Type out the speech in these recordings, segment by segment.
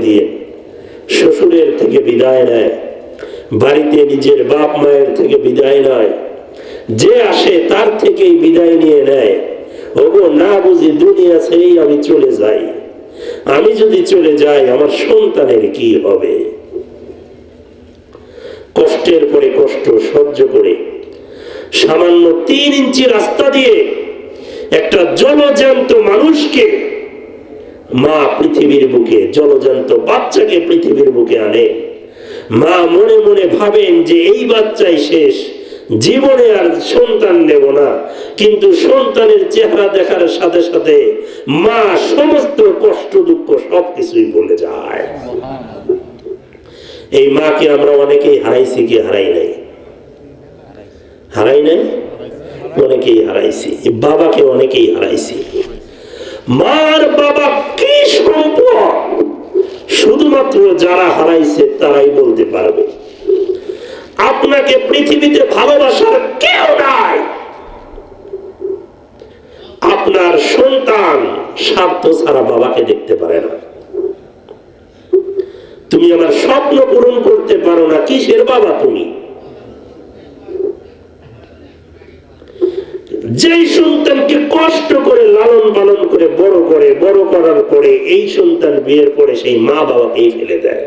দিয়ে শ্বশুরের থেকে বিদায় নেয়, বাড়িতে নিজের বাপ মায়ের থেকে বিদায় নয়, যে আসে তার থেকেই বিদায় নিয়ে নেয়। ওগো না বুঝি দুনিয়া ছেড়েই আমি চলে যাই, আমি যদি চলে যাই আমার সন্তানের কি হবে? কষ্টের পরে কষ্ট সহ্য করে সামান্য 3 ইঞ্চি রাস্তা দিয়ে একটা জলজান্ত মানুষকে মা পৃথিবীর বুকে, জলজান্ত বাচ্চাকে পৃথিবীর বুকে আনে। মা মনে মনে ভাবেন যে এই বাচ্চাই শেষ, জীবনে আর সন্তান নেব না। কিন্তু সন্তানের চেহারা দেখার সাথে সাথে মা সমস্ত কষ্ট দুঃখ সবকিছুই বলে যায়। এই মাকে আমরা অনেকেই হারাইছি, কি হারাই নাই? হারাই নাই, অনেকেই হারাইছি। বাবাকে অনেকেই হারাইছি। মার বাবা কি সম্পদ শুধুমাত্র যারা হারাইছে তারাই বলতে পারবে। আপনাকে পৃথিবীতে ভালোবাসার কেউ নাই। আপনার সন্তান স্বার্থ ছাড়া বাবাকে দেখতে পারে না। তুমি আমার স্বপ্ন পূরণ করতে পারো না, কিসের বাবা তুমি? যেই সন্তানকে কষ্ট করে লালন পালন করে বড় করার পরে এই সন্তান বিয়ের পরে সেই মা বাবাকেই ফেলে দেয়।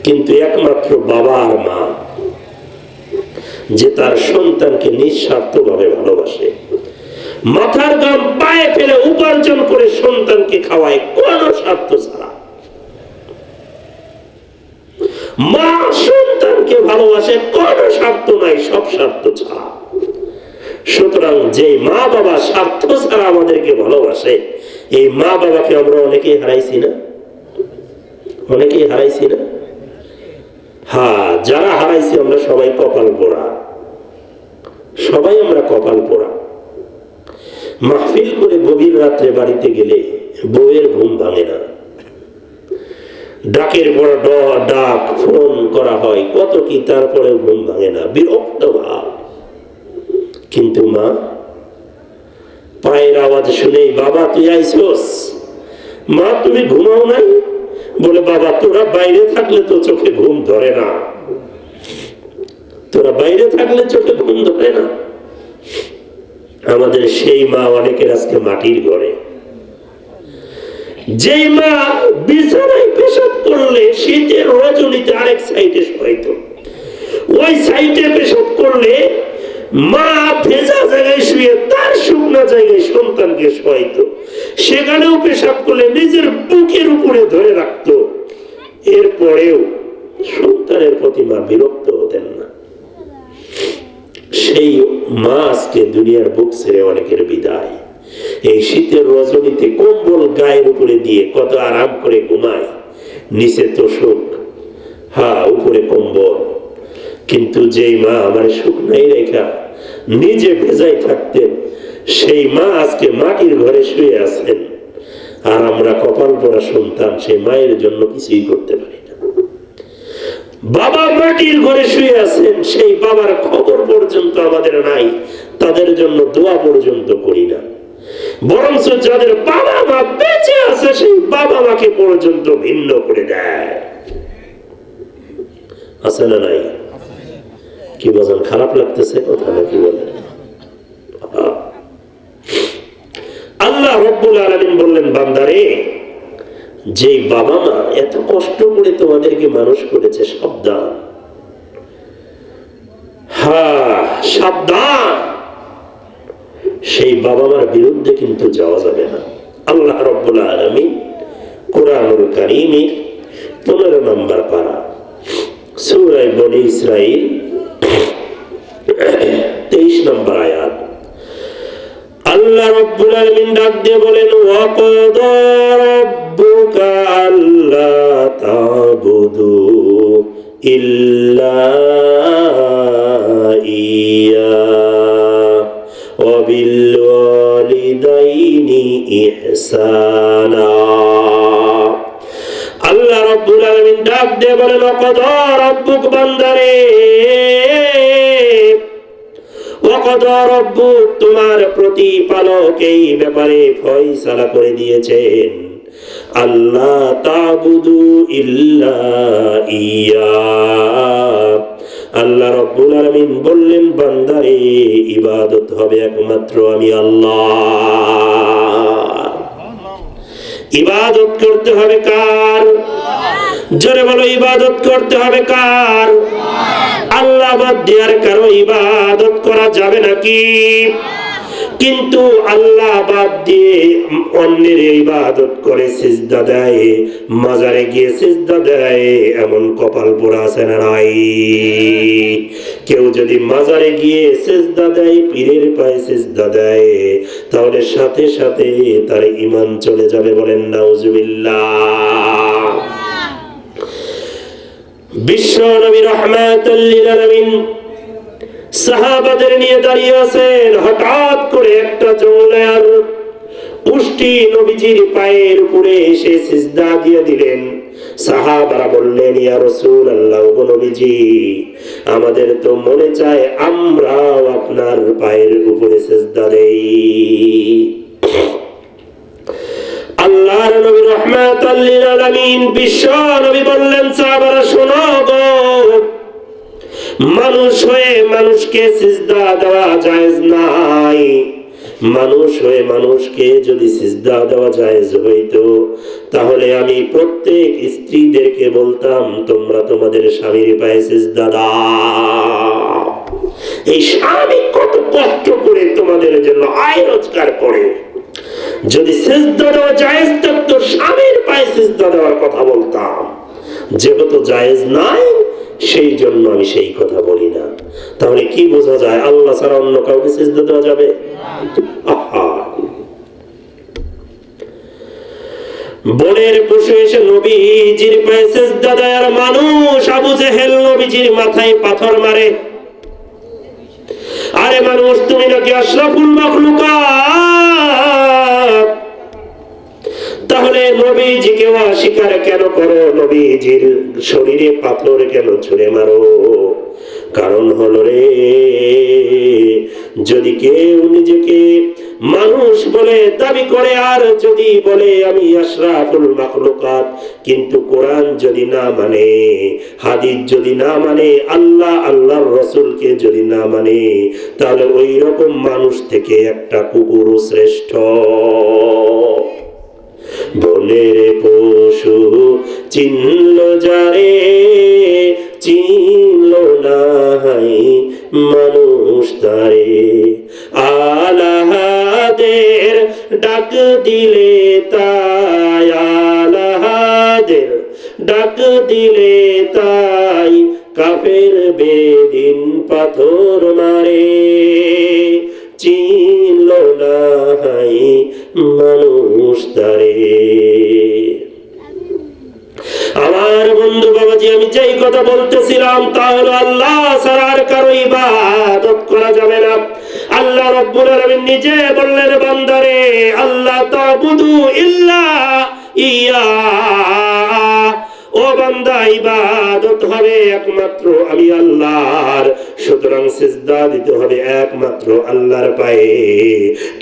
কিন্তু একমাত্র বাবা আর মা যে তার সন্তানকে নিঃস্বার্থভাবে ভালোবাসে, মাথার ঘাম পায়ে ফেলে উপার্জন করে সন্তানকে খাওয়ায় কোন স্বার্থ ছাড়া। মা সন্তানকে ভালোবাসে, কোন স্বার্থ নাই, সব স্বার্থ ছাড়া। সুতরাং যে মা বাবা স্বার্থ ছাড়া আমাদেরকে ভালোবাসে, এই মা বাবাকে আমরা অনেকেই হারাইছি না? অনেকেই হারাইছি না? হ্যাঁ, যারা হারাইছি আমরা সবাই কপাল পোড়া, সবাই আমরা কপাল পোড়া। মাহফিল করে গভীর রাত্রে বাড়িতে গেলে বউয়ের ঘুম ভাঙে না। ডাকের পর ডাক, ফোন করা হয়, কত কি, তারপরে ঘুম ভাঙে না, বিরক্ত ভাব। কিন্তু মা পায়ের আওয়াজ শুনেই, বাবা তুই আইসোস? মা তুমি ঘুমাও নাই? বলে, বাবা তোরা বাইরে থাকলে তো চোখে ঘুম ধরে না, তোরা বাইরে থাকলে চোখে ঘুম ধরে না। আমাদের সেই মা অনেকের আজকে মাটির ঘরে। যেই মা বিছানায় পেশাব করলে শীতের রজনীতে আরেক সাইডে শোয়াইতো, ওই সাইডে পেশাব করলে মা ভেজা জায়গায় শুয়ে তার শুকনা জায়গায় সন্তানকে শোয়াইতো। সেখানেও পেশাব করলে নিজের বুকের উপরে ধরে রাখতো। এরপরেও সন্তানের প্রতি মা বিরক্ত হতেন না। সেই মা আজকে দুনিয়ার বুক ছেড়ে অনেকের বিদায়। এই শীতের রজনীতে কম্বল গায়ের উপরে দিয়ে কত আরাম করে ঘুমায়, নিচে তোষক, হ্যাঁ উপরে কম্বল। কিন্তু যেই মা আমার শুকনাই রেখা নিজে ভেজাই থাকতেন, সেই মা আজকে মাটির ঘরে শুয়ে আছেন। আর আমরা কপাল পোড়া সন্তান, সেই মায়ের জন্য কিছুই করতে পারি না। বাবা মাটির ঘরে শুয়ে আছেন, সেই বাবার খবর পর্যন্ত আমাদের নাই, তাদের জন্য দোয়া পর্যন্ত করি না। বরঞ্চ যাদের বাবা মা বেঁচে আছে, সেই বাবা মাকে পর্যন্ত ভিন্ন করে দেয়। আছে না নাই? কি বলেন? খারাপ লাগতেছে কথা নাকি বলেন? আল্লাহ রাব্বুল আলামিন বললেন, বান্দারে, যে বাবা মা এত কষ্ট করে তোমাদেরকে মানুষ করেছে, সাবধান, হ্যাঁ সাবধান, সেই বাবা মার বিরুদ্ধে কিন্তু যাওয়া যাবে না। আল্লাহ রাব্বুল আলামিন কোরআনুল কারীমের 15 নম্বর পারা, সূরা বনী ইসরাঈল 23 নম্বর আয়াত, আল্লাহ রাব্বুল আলামিন ডাক দিয়ে বলেন, ওয়া ক্বাদা রাব্বুকা আল্লা তা'বুদু ইল্লা ইয়্যা ওয়া বিল ওয়ালিদাইনি ইহসানা। আল্লাহ রাব্বুল আলামিন ডাক দিয়ে বলেন, ওয়া ক্বাদা রাব্বুক, বান্দারে, তোমার প্রতিপালক এই ব্যাপারে ফয়সালা করে দিয়েছেন, আল্লাহ তা'বুদু ইল্লা ইয়া। আল্লাহ রাব্বুল আলামিন বললেন, বান্দারে ইবাদত হবে একমাত্র আমি আল্লাহ। ইবাদত করতে হবে কার? জোরে বলো, ইবাদত করতে হবে কার? আল্লাহ বাদ দিয়ে আর কারো ইবাদত করা যাবে নাকি? কিন্তু আল্লাহ বাদ দিয়ে অন্যের ইবাদত করে সিজদা দেয়, মাজারে গিয়ে সিজদা দেয়, এমন কপাল পোড়া আছে না নাই? কেউ যদি মাজারে গিয়ে সিজদা দেয়, পীরের পায়ে সিজদা দেয়, তাহলে সাথে সাথে তার ঈমান চলে যাবে। বলেন নাউজুবিল্লাহ। বিশ্ব নবী রাহমাতুল লিল আলামিন সাহাবাদের নিয়ে দাঁড়িয়ে আছেন। হঠাৎ করে একটা জঙ্গলের পুষ্টি নবীজির পায়ের উপরে এসে সিজদা দিয়ে দিলেন। সাহাবারা বললেন, ইয়া রাসূলুল্লাহ, ও নবীজি, আমাদের তো মনে চায় আমরাও আপনার পায়ের উপরে সিজদা দেই। আল্লাহর নবী রাহমাতুল লিল আলামিন বিশ্ব নবী বললেন, সাহাবারা শোনো গো, মানুষ হয়ে মানুষকে সিজদা দেওয়া জায়েজ নাই। মানুষ হয়ে মানুষকে যদি সিজদা দেওয়া জায়েজ হইতো, তাহলে আমি প্রত্যেক স্ত্রীদেরকে বলতাম, তোমরা তোমাদের স্বামীর পায়ে সিজদা দাও। এই স্বামী কত কষ্ট করে তোমাদের জন্য আয় রোজগার করে, যদি সিজদা দেওয়া জায়েজ থাকতো স্বামীর পায়ে সিজদা দেওয়ার কথা বলতাম। যেহেতু জায়েজ নাই, সেই জন্য আমি সেই কথা বলি না। তাহলে কি বোঝা যায়? আল্লাহ ছাড়া অন্য কাউকে সিজদা দেওয়া যাবে? বনের পশু এসে নবীজির পায়ে সিজদা দেয়, আর মানুষ আবু জেহেল নবীজির মাথায় পাথর মারে। আরে মানুষ, তুমি নাকি আশরাফুল মাখলুকাত, তাহলে নবীজিকে অস্বীকার কেন করো? নবীজির শরীরে পাথর কেন ছুঁড়ে মারো? কারণ হলো রে, যদি কেউ নিজেকে মানুষ বলে দাবি করে, আর যদি বলে আমি আশরাফুল মাখলুকাত, কিন্তু কোরআন যদি না মানে, হাদিস যদি না মানে, আল্লাহ আল্লাহর রাসূলকে যদি না মানে, তাহলে ওই রকম মানুষ থেকে একটা কুকুর শ্রেষ্ঠ। বনের পশু চিনল যারে, চিনল নাই মানুষ তারে। আলাহাদের ডাক দিলে তাই, আলাহাদের ডাক দিলে তাই, কাফের বেদিন পাথর মারে, চিনল নাই মানুষ তারে। আমার বন্ধু বাবাজি, আমি যেই কথা বলতেছিলাম তা হলো, আল্লাহ ছাড়া আর কারো ইবাদত করা যাবে না। আল্লাহ রাব্বুল আলামিন নিজে বললেন, বান্দারে আল্লাহ তা'বুদু ইল্লা ইয়া। ও বান্দা, ইবাদত হবে একমাত্র আমি আল্লাহর, সুতরাং সিজদা দিতে হবে একমাত্র আল্লাহর পায়ে।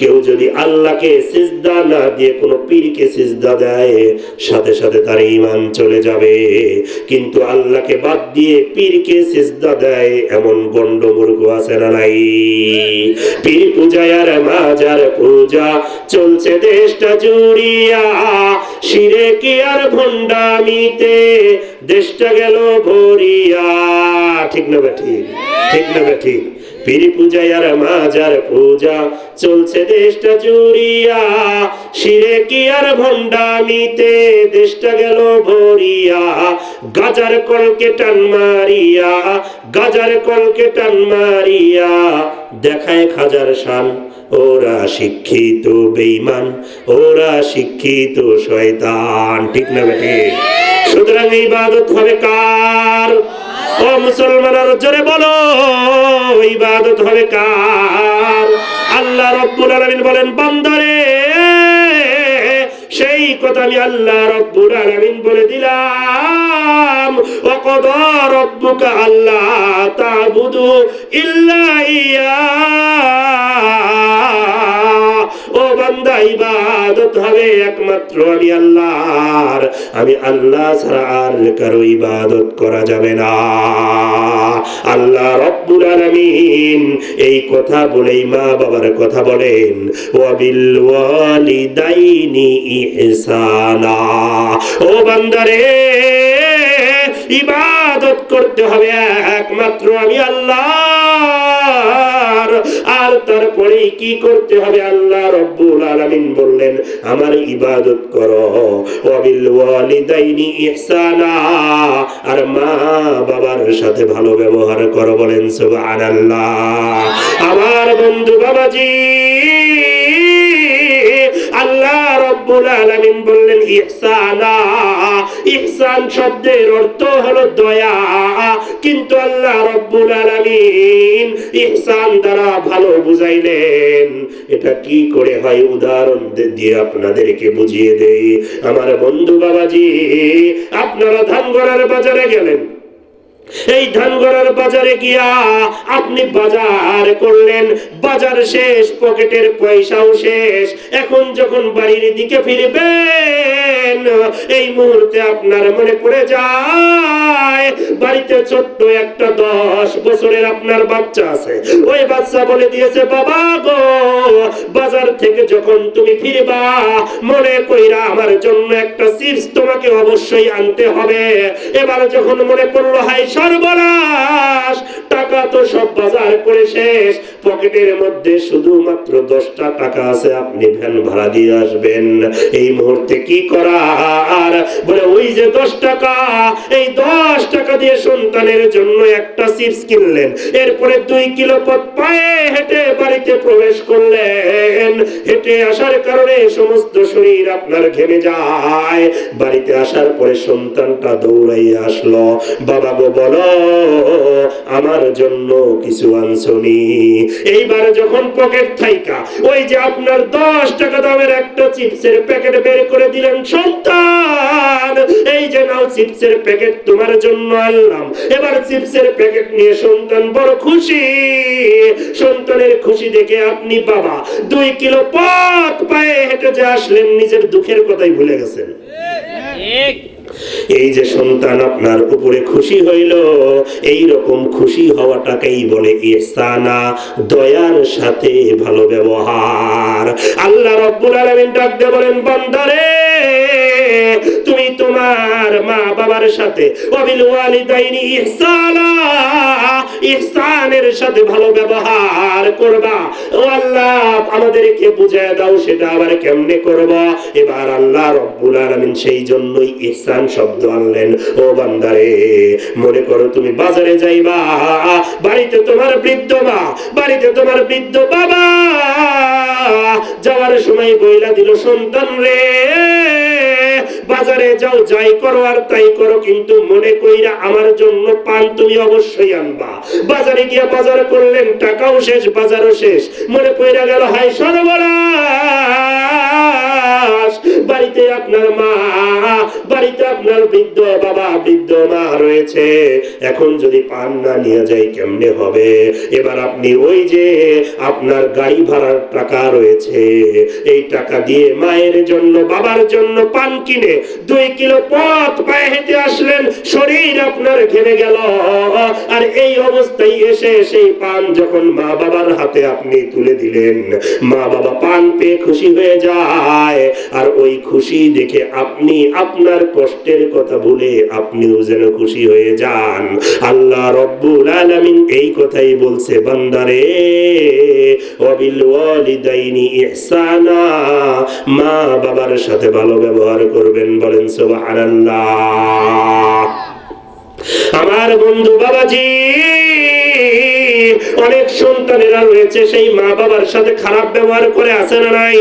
কেউ যদি আল্লাহকে সিজদা না দিয়ে কোনো পীরকে সিজদা দেয়, সাথে সাথে তার ঈমান চলে যাবে। কিন্তু আল্লাহকে বাদ দিয়ে পীরকে সিজদা দেয়, এমন গন্ডমূর্খ আছে না নাই? পীর পূজায় আর মাজার পূজা চলছে দেশটা জুড়িয়া, শিরকি আর ভণ্ডামিতে দেশটা গেল ভরিয়া। ঠিক না ঠিক? ঠিক না ঠিক? পীর পূজায় আর মাজার পূজা চলছে দেশটা জুড়িয়া, শিরকি আর ভণ্ডামিতে দেশটা গেল ভরিয়া। গাজার কলকে টান মারিয়া, গাজার কলকে টান মারিয়া, দেখায় খাজার শান। ওরা শিক্ষিত বেঈমান, ওরা শিক্ষিত শয়তান। ঠিক না ঠিক? সুতরাং ইবাদত হবে কার? ও মুসলমানের জোরে বলো, ইবাদত হবে কার? আল্লাহ রাব্বুল আলামিন বলেন, বান্দারে সেই কথা আমি আল্লাহ রাব্বুল আলামিন বলে দিলাম, ওয়াকাদা রাব্বুকা আল্লা তা'বুদু ইল্লা ইয়া ও বান্দা ইবাদত হবে একমাত্র আমি আল্লাহর, আমি আল্লাহ ছাড়া আর কারো ইবাদত করা যাবে না। আল্লাহ রব্বুল আলামিন এই কথা বলেই মা বাবার কথা বলেন, ওয়া বিল ওয়ালিদাইনি ইহসানা। ও বান্দারে, ইবাদত করতে হবে একমাত্র আমি আল্লাহর, আর তারপরে কি করতে হবে? আল্লাহ রব্বুল আলামিন বললেন আমার ইবাদত করো। ওয়া বিল ওয়ালিদাইনি ইহসানা, আর মা বাবার সাথে ভালো ব্যবহার করো। বলেন সুবহানাল্লাহ। আমার বন্ধু বাবাজি, আল্লাহ রব্বুল আলামিন বললেন ইহসানা। ইহসান শব্দের অর্থ হলো দয়া, কিন্তু আল্লাহ রব্বুল আলামিন ইহসান দ্বারা ভালো বুঝাইলেন। এটা কি করে হয় উদাহরণ দিয়ে আপনাদেরকে বুঝিয়ে দেই। আমার বন্ধু বাবাজি, আপনারা ধানগড়ার বাজারে গেলেন, এই ধানগড়ার বাজারে গিয়া আপনি বাজার করলেন, বাজার শেষ, পকেটের পয়সাও শেষ। এখন যখন বাড়ির দিকে ফিরবেন, এই মুহূর্তে আপনার মনে পড়ে যায় বাড়িতে ছোট্ট একটা 10 বছরের আপনার বাচ্চা আছে। ওই বাচ্চা বলে দিয়েছে, বাবা গো, বাজার থেকে যখন তুমি ফিরবা মনে কইরা আমার জন্য একটা চিপস তোমাকে অবশ্যই আনতে হবে। এবার যখন মনে পড়লো, হাই সর্বনাশ, টাকা তো সব বাজার করে শেষ, পকেটের মধ্যে শুধুমাত্র 10টা টাকা আছে, আপনি ভ্যান ভাড়া দিয়ে আসবেন। এই মুহূর্তে কি করার? বলে ওই যে 10 টাকা, এই 10 টাকা দিয়ে সন্তানের জন্য একটা চিপস কিনলেন, এরপরে 2 কিলো পথ পায়ে হেঁটে বাড়িতে প্রবেশ করলেন। হেঁটে আসার কারণে সমস্ত শরীর আপনার ঘেমে যায়। বাড়িতে আসার পরে সন্তানটা দৌড়াইয়া আসলো, বাবা গো বলো আমার জন্য কিছু আনছনি? এইবার যখন পকেট থাইকা ওই যে আপনার 10 টাকা দামের একটা চিপসের প্যাকেট বের করে দিলেন, সন্তান এই যে নাও চিপসের প্যাকেট তোমার জন্য আনলাম। এবার চিপসের প্যাকেট নিয়ে সন্তান বড় খুশি। সন্তানের খুশি দেখে আপনি বাবা 2 কিলো পথ পায়ে হেঁটে যে আসলেন, নিজের দুঃখের কথাই ভুলে গেছেন। এই যে সন্তান আপনার উপরে খুশি হইল, এই রকম খুশি হওয়াটাকেই বলে ইহসানা, দয়ার সাথে ভালো ব্যবহার। আল্লাহ রব্বুল আলামিন ডাক দিয়ে বলেন, বান্দারে তুমি তোমার মা বাবার সাথে ওয়াবিল ওয়ালিদাইনি ইহসানা, ইহসানের সাথে ভালো ব্যবহার করবা। ও আল্লাহ আমাদেরকে বুঝায় দাও সেটা আবার কেমনে করব। এবার আল্লাহ রব্বুল আলামিন সেই জন্যই ইহসান শব্দ আনলেন। ও বান্দারে, মনে করো তুমি বাজারে যাইবা, বাড়িতে তোমার বৃদ্ধ মা, বাড়িতে তোমার বৃদ্ধ বাবা, যাওয়ার সময় বইলা দিল, সন্তান রে বাজারে যাও, যাই করো আর তাই করো, কিন্তু মনে কইরা আমার জন্য পান তুমি অবশ্যই আনবা। বাজারে গিয়া বাজার করলেন, টাকাও শেষ, বাজারও শেষ, মনে পড়ে গেল হাই সর্বনাশ, বাড়িতে আপনার মা, বাড়িতে আপনার বৃদ্ধ বাবা, বৃদ্ধ মা রয়েছে, এখন যদি পান না নিয়ে যাই কেমনে হবে? এবার আপনি ওই যে আপনার গাড়ি ভাড়ার টাকা রয়েছে, এই টাকা দিয়ে মায়ের জন্য বাবার জন্য পান কিনে 2 কিলো পথ পায়ে হেঁটে আসলেন, শরীর আপনার ঘেমে গেল। আর এই অবস্থায় এসে সেই পান যখন মা বাবার হাতে আপনি তুলে দিলেন, মা বাবা পান পেয়ে খুশি হয়ে যায়। আর ওই খুশি দেখে আপনি আপনার কষ্টের কথা ভুলে আপনিও যেন খুশি হয়ে যান। আল্লাহ রব্বুল আলামিন এই কথাই বলছে, বান্দারে ওয়াবিল ওয়ালিদাইনি ইহসানা, মা বাবার সাথে ভালো ব্যবহার করবেন। বলেন সুবহানাল্লাহ। আমার বন্ধু বাবাজি, অনেক সন্তানেরা রয়েছে সেই মা বাবার সাথে খারাপ ব্যবহার করে, আছে না নাই?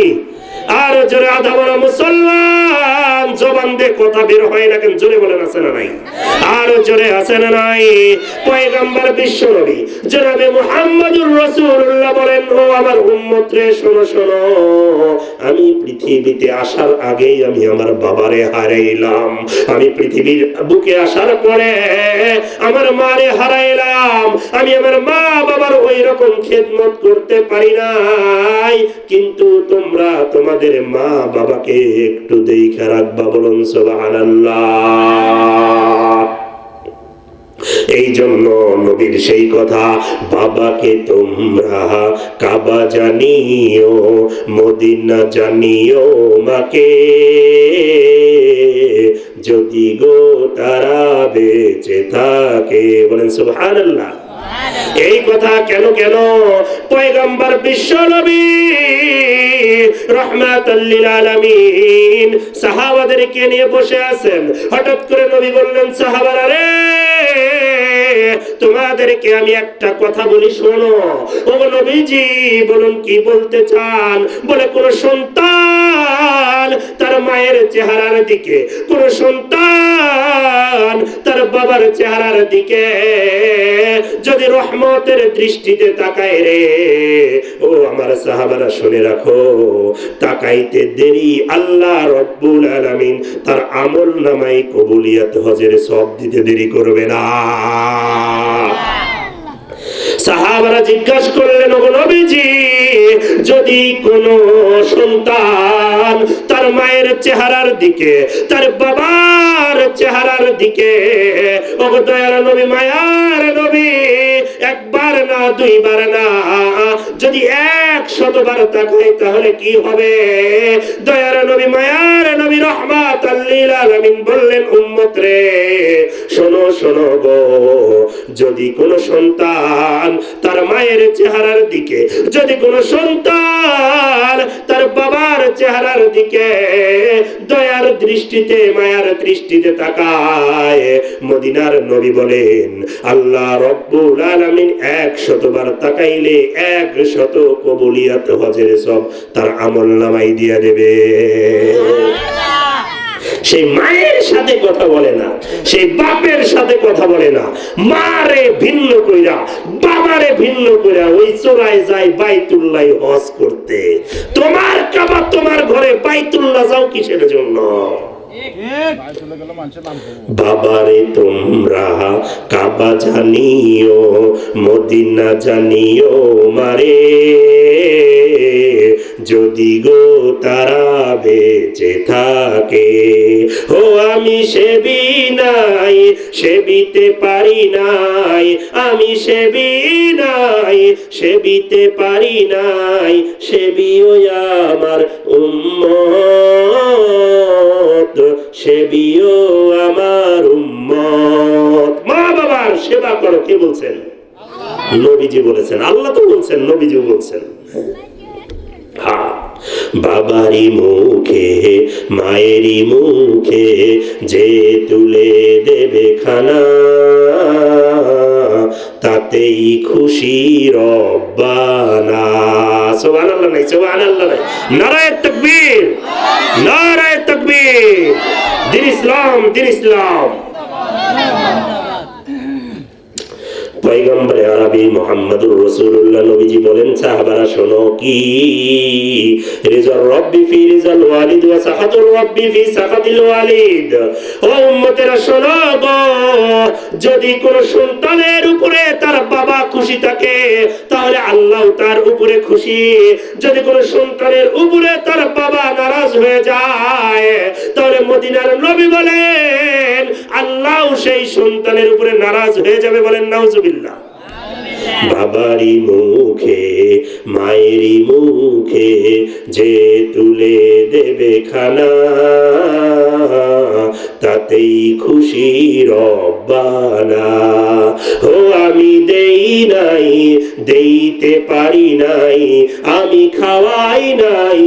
আর জোরে আধা বড় মুসলমান জবান দিয়ে কথা কথা বের হয় না কেন? জোরে বলেন আছে না নাই? আরো জোরে আছে না নাই? পয়গম্বর বিশ্ব নবী জনাবে মুহাম্মদুর রাসূলুল্লাহ বলেন, ও আমার উম্মত রে, শোনো শোনো, আমি পৃথিবীতে আসার আগেই আমি আমার বাবারে হারাইলাম। আমি পৃথিবীর বুকে আসার পরে আমার মারে হারাইলাম। আমি আমার মা বাবার ওই রকম খেদমত করতে পারি নাই। কিন্তু তোমরা তোমাদের মা বাবাকে একটু দেখে রাখবা, বলুন সুবহানাল্লাহ। এই জন্য নবীর সেই কথা, বাবাকে তোমরা কাবা জানিও, মদিনা জানিও মাকে, যদি গো তারা বেঁচে থাকে, বলেন সুবহানাল্লাহ। এই কথা কেন কেন? পয়গম্বর বিশ্ব নবী রাহমাতাল লিল আলামিন সাহাবাদেরকে নিয়ে বসে আছেন। হঠাৎ করে নবী বললেন, সাহাবারা রে, তোমাদেরকে আমি একটা কথা বলি, শোনো। ও নবীজি, বলুন কি বলতে চান? বলে, কোন সন্তান তার মায়ের চেহারার দিকে, কোন সন্তান তার বাবার চেহারার দিকে যদি রহমতের দৃষ্টিতে তাকায় রে, ও আমার সাহাবারা শুনে রাখো, তাকাইতে দেরি আল্লাহ রব্বুল আলামিন তার আমল নামায় কবুলিয়ত হজের সব দিতে দেরি করবে না। সাহাবারা জিজ্ঞাসা করলেন, ও নবীজি, যদি কোন সন্তান তার মায়ের চেহারার দিকে, তার বাবার চেহারার দিকে, ও দয়ার নবী, মায়ার নবী, একবার না দুইবার না, যদি 100 বার তাকায় তাহলে কি হবে? দয়ার নবী, মায়ার নবী রাহমাতাল লিল আলামিন বললেন, উম্মত রে, শোনো শোনো গো, যদি কোন সন্তান তার মায়ের চেহারার দিকে, যদি কোন সন্তান তার বাবার চেহারার দিকে দয়ার দৃষ্টিতে, মায়ার দৃষ্টিতে তাকায়, মদিনার নবী বলেন, আল্লাহ রব্বুল আলামিন 100 বার তাকাইলে 100 কবুলিয়ত হজের সব তার আমলনামায় দিয়া দেবে। সেই মায়ের সাথে কথা বলে না, সেই বাপের সাথে কথা বলে না, মারে ভিন্ন কইরা, বাবারে ভিন্ন কইরা ওই চোরায় যায় বাইতুল্লাহ হজ করতে। তোমার কাবা তোমার ঘরে, বাইতুল্লাহ যাও কিসের জন্য? বাবারে তোমরা কাবা জানিও, মদিনা জানিও মারে, যদি গো তারা বেঁচে থাকে। ও আমি সেবি নাই, সেবিতে পারি নাই, আমি সেবি নাই, সেবিতে পারি নাই, সেবিও আমার উম্মত, সেবিও আমার উম্মত। মা বাবার সেবা করো, কে বলছেন? নবীজি বলেছেন। আল্লাহ তো বলছেন, নবীজি বলছেন। বাবারি মুখে, মায়েরই মুখে যে তুলে দেবে খানা, তাতেই খুশি রব্বানা। সুবহানাল্লাহ নাই, সুবহানাল্লাহ নাই। নারায়ে তাকবীর, নারায়ে তাকবীর। দিন ইসলাম, দিন ইসলাম। পয়গম্বরে আরবি মুহাম্মদুর রাসূলুল্লাহ নবীজি বলেন, সাহাবারা শোনো, কি রিজাল রব্বি ফি রিজাল ওয়ালিদ ওয়া সাখাতুর রব্বি ফি সাখাতিল ওয়ালিদ। ও উম্মতেরা শোনো গো, যদি কোন সন্তানের উপরে তার বাবা খুশি থাকে তাহলে আল্লাহ তার উপরে খুশি। যদি কোন সন্তানের উপরে তার বাবা নারাজ হয়ে যায় তাহলে মদিনার নবী বলেন, আল্লাহ সেই সন্তানের উপরে নারাজ হয়ে যাবে। বলেন নাউজুবিল্লাহ। বাবারি মুখে, মায়েরই মুখে যে তুলে দেবে খানা, তাতেই খুশি রব্বানা। ও আমি দেই নাই, দেইতে পারি নাই, আমি খাওয়াই নাই,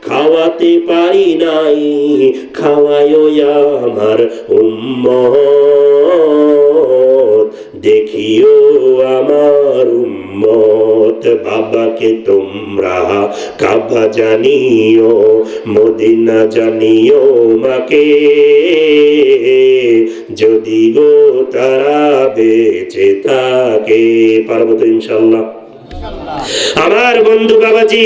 খাওয়াতে পারি নাই, খাওয়ায় আমার উম্মত, দেখিও আমার উম্মত। বাবাকে তোমরা কাবা জানিও, মদিনা জানিও মাকে, যদি গো তারা বেঁচে থাকে। পারবো তো ইনশাল্লাহ? আমার বন্ধু বাবাজি,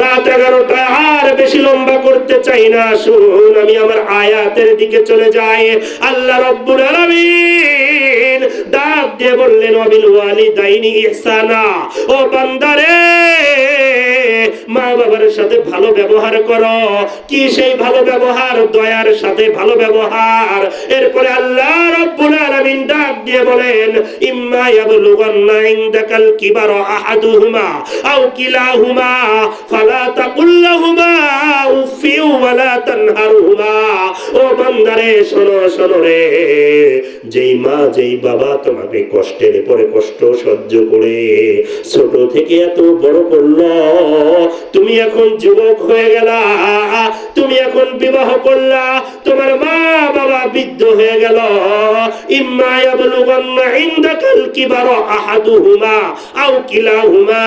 রাত 11টা, আর বেশি লম্বা করতে চাই না। শুন, আমি আমার আয়াতের দিকে চলে যাই। আল্লাহ রাব্বুল আলামিন ডাক দিয়ে বললেন, ওয়াবিল ওয়ালিদাইনি ইহসানা, ও বান্দারে, মা বাবার সাথে ভালো ব্যবহার করো। কি সেই ভালো ব্যবহার? দয়ার সাথে ভালো ব্যবহার। এরপরে আল্লাহ রাব্বুল আলামিন ডাক দিয়ে বলেন, ইম্মা ইয়াবলুগান্না ইনদাকাল কিবারা আহাদুহুমা আও কিলাহুমা ফালা তাকুল লাহুমা উফি ওয়ালা তানহারহুমা। ও বান্দারে, শোনো শোনো রে, যেই মা যেই বাবা তোমাকে কষ্টের পরে কষ্ট সহ্য করে ছোট থেকে এত বড় করলো, তুমি এখন যুবক হয়ে গেলা, তুমি এখন বিবাহ করলা, তোমার মা বাবা বৃদ্ধ হয়ে গেল। ইম্মা ইয়াবলুগান্না ইনদাকাল কিবারা আহাদুহুমা আও কিলাহুমা।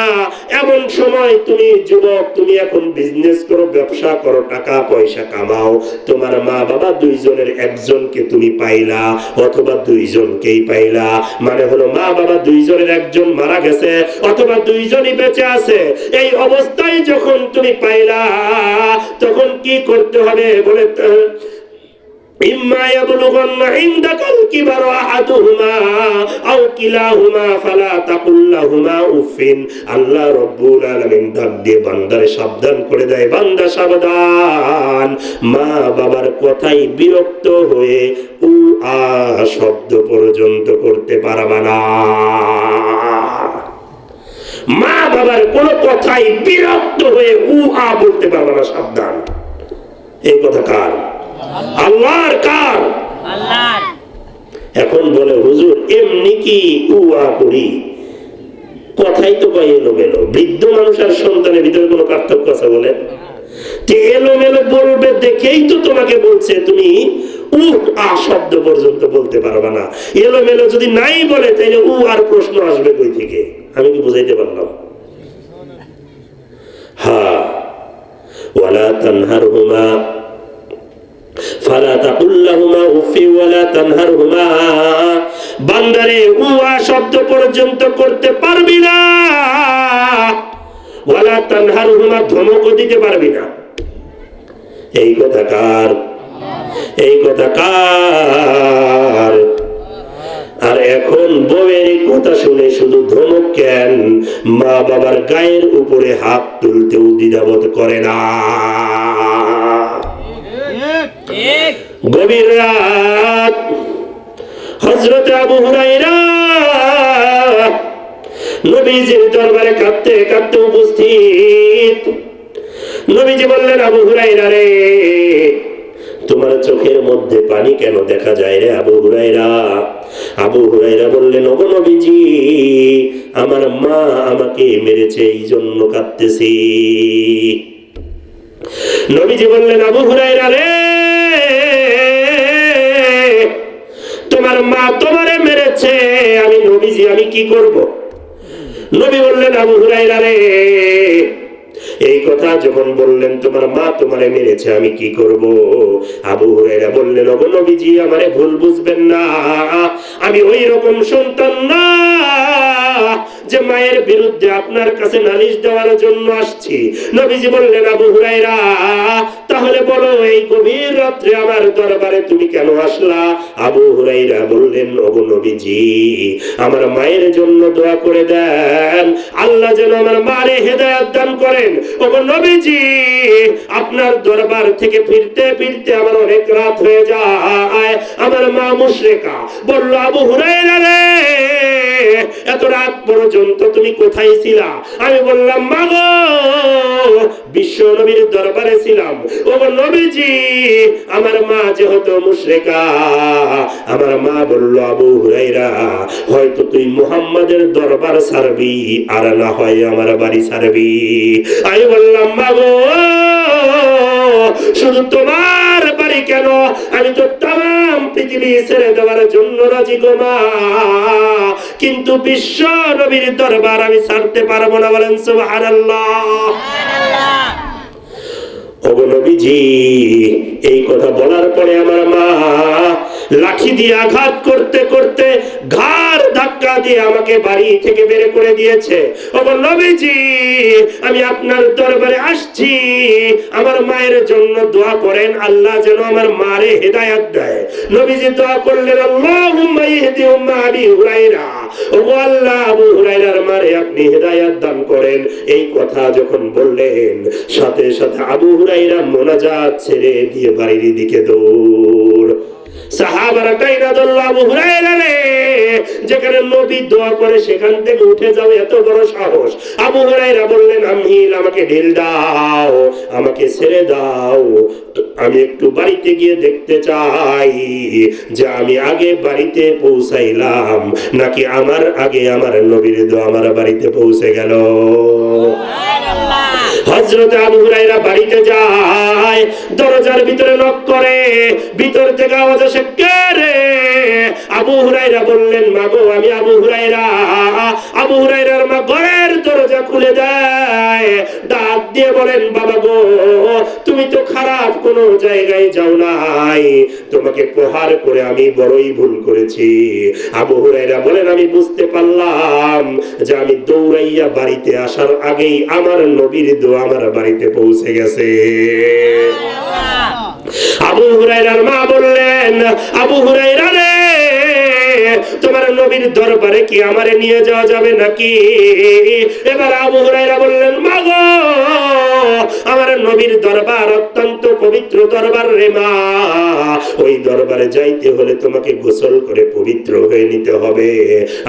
এমন সময় তুমি যুবক, তুমি এখন বিজনেস করো, ব্যবসা করো, টাকা পয়সা কামাও, তোমার মা বাবা দুইজনের একজনকে তুমি পাইলা অথবা দুইজনকেই পাইলা, মানে হলো মা বাবা দুইজনের একজন মারা গেছে অথবা দুইজনই বেঁচে আছে। এই অবস্থায় যখন তুমি পাইলা, তখন কি করতে হবে বলে, ইম্মা ইয়াবলুগান্না ইনদাকাল কিবারা আহাদুহুমা আও কিলাহুমা ফালা তাকুল লাহুমা উফিন। আল্লাহ রাব্বুল আলামিন ডাক দিয়ে বান্দারে সাবধান করে দেয়, বান্দা সাবধান, মা বাবার কথাই বিরক্ত হয়ে উ আ শব্দ পর্যন্ত করতে পারবা না। মা বাবার কোন কথাই বিরক্ত হয়ে উ আ বলতে পারবা না, সাবধান। এই কথা কার? আল্লাহর। কার? আল্লাহর। এখন বলে, হুজুর এমনি কি উয়া করি, কথাই তো পাই এলোমেলো। বৃদ্ধ মানুষ আর সন্তানের ভিতরে কোনো পার্থক্য আছে বলে? এলোমেলো বলবে দেখেই তো তোমাকে বলছে তুমি আ শব্দ পর্যন্ত বলতে পারবা না। এলোমেলো যদি নাই বলে, তাইলে আর প্রশ্ন আসবে কই থেকে? আমি কি বুঝাইতে পারলাম? হ্যাঁ, ওয়ালা তানহারহুমা ফালা তাকুল লাহুমা উফি ওয়ালা তানহারহুমা। বান্দারে উয়া শব্দ পর্যন্ত করতে পারবি না, ওয়ালা তানহারহুমা ধমকও দিতে পারবি না। এই কথা কার? এই কথা কার? আর এখন বউয়ের কথা শুনে শুধু ধমক কেন, মা বাবার গায়ের উপরে হাত তুলতেও দ্বিধাবোধ করে না। গভীর রাত, হযরত আবু হুরায়রা নবীজির দরবারে কাঁদতে কাঁদতে উপস্থিত। নবীজি বললেন, আবু হুরায়রা রে, তোমার চোখের মধ্যে পানি কেন দেখা যায় রে আবু হুরায়রা? আবু হুরায়রা বললেন, ওগো নবীজি, আমার মা আমাকে মেরেছে, এই জন্য কাঁদতেছি। নবীজি বললেন, আবু হুরায়রা রে, তোমার মা তোমারে মেরেছে, আমি নবীজি আমি কি করব? নবী বললেন, আবু হুরায়রা রে, এই কথা যখন বললেন তোমার মা তোমারে মেরেছে, আমি কি করব? আবু হুরায়রা বললেন, ওগো নবীজি, আমারে ভুল বুঝবেন না, আমি ওই রকম সন্তান না যে মায়ের বিরুদ্ধে আপনার কাছে নালিশ দেওয়ার জন্য আসছি। নবীজি বললেন, আবু হুরায়রা, তাহলে বলো, এই গভীর রাত্রে আমার দরবারে তুমি কেন আসলা? আবু হুরায়রা বললেন, ওগো নবীজি, আমার মায়ের জন্য দোয়া করে দেন, আল্লাহ যেন আমার মারে হেদায়েত দান করেন। ওগো নবীজি, আপনার দরবার থেকে ফিরতে ফিরতে আমার অনেক রাত হয়ে যায়, আমার মা মুশরিকা। বলল, আবু হুরায়রা রে, এত রাত পর্যন্ত তুমি কোথায় ছিলা? আমি বললাম, মা গো, বিশ্ব নবীর দরবারে ছিলাম। ওগো নবীজি, আমার মা যেহেতু মুশরিকা, আমার মা বলল, আবু হুরায়রা, হয়তো তুই মুহাম্মাদের দরবার ছাড়বি, আর না হয় আমার বাড়ি ছাড়বি। আমি বললাম, মা গো, শুধু তোমার বাড়ি কেন, আমি তো তাম পৃথিবী ছেড়ে দেওয়ার জন্য রাজি গো মা, কিন্তু বিশ্ব নবীর দরবার আমি ছাড়তে পারবো না। বলেন সুবহানাল্লাহ। ওগো নবীজি, এই কথা বলার পরে আমার মা লাঠি দিয়ে আঘাত করতে করতে ঘাড় ধাক্কা দিয়ে আমাকে বাড়ি থেকে বের করে দিয়েছে। ওগো নবীজি, আমি আপনার দরবারে আসছি, আমার মায়ের জন্য দোয়া করেন, আল্লাহ যেন আমার মারে হেদায়েত দেয়। নবীজি দোয়া করলেন, আল্লাহুম্মা ইহদি উম্মা আবি হুরায়রা, ওগো আল্লাহ, আবু হুরায়রার মারে আপনি হেদায়েত দান করেন। এই কথা যখন বললেন, সাথে সাথে আবু হুরায়রা মোনাজাত ছেড়ে দিয়ে বাড়ির দিকে দৌড়। সাহাবারা টাইনা ধরল, আবু হুরায়রা রে, যেখানে নবী দোয়া করে সেখান থেকে উঠে যাও, এত বড় সাহস। আবু হুরায়রা বললেন, আমিল, আমাকে ঢিল দাও, আমাকে ছেড়ে দাও, আমি একটু বাড়িতে গিয়ে দেখতে চাই যে আমি আগে বাড়িতে পৌঁছাইলাম নাকি আমার আগে আমার নবীর দোয়া আমার বাড়িতে পৌঁছে গেল। হযরত আবু হুরায়রা বাড়িতে যায়, দরজার ভিতরে নক করে, ভিতর থেকে আওয়াজ আসে, কে রে? আবু হুরায়রা বললেন, মা গো, আমি আবু হুরায়রা। আবু হুরায়রার মা ঘরের দরজা খুলে দেয়, ডাক দিয়ে বলেন, বাবা গো, তুমি তো খারাপ কোনো জায়গায় যাও নাই, তোমাকে প্রহার করে আমি বড়ই ভুল করেছি। আবু হুরায়রা বলেন, আমি বুঝতে পারলাম যে আমি দৌড়াইয়া বাড়িতে আসার আগেই আমার নবীর দোয়া আমার বাড়িতে পৌঁছে গেছে। আবু হুরায়রার মা বললেন, আবু হুরায়রা রে, তোমার নবীর দরবারে কি আমারে নিয়ে যাওয়া যাবে নাকি? এবার আবু হুরায়রা বললেন, মা গো, আমার নবীর দরবার অত্যন্ত পবিত্র দরবার রে মা, ওই দরবারে যাইতে হলে তোমাকে গোসল করে পবিত্র হয়ে নিতে হবে।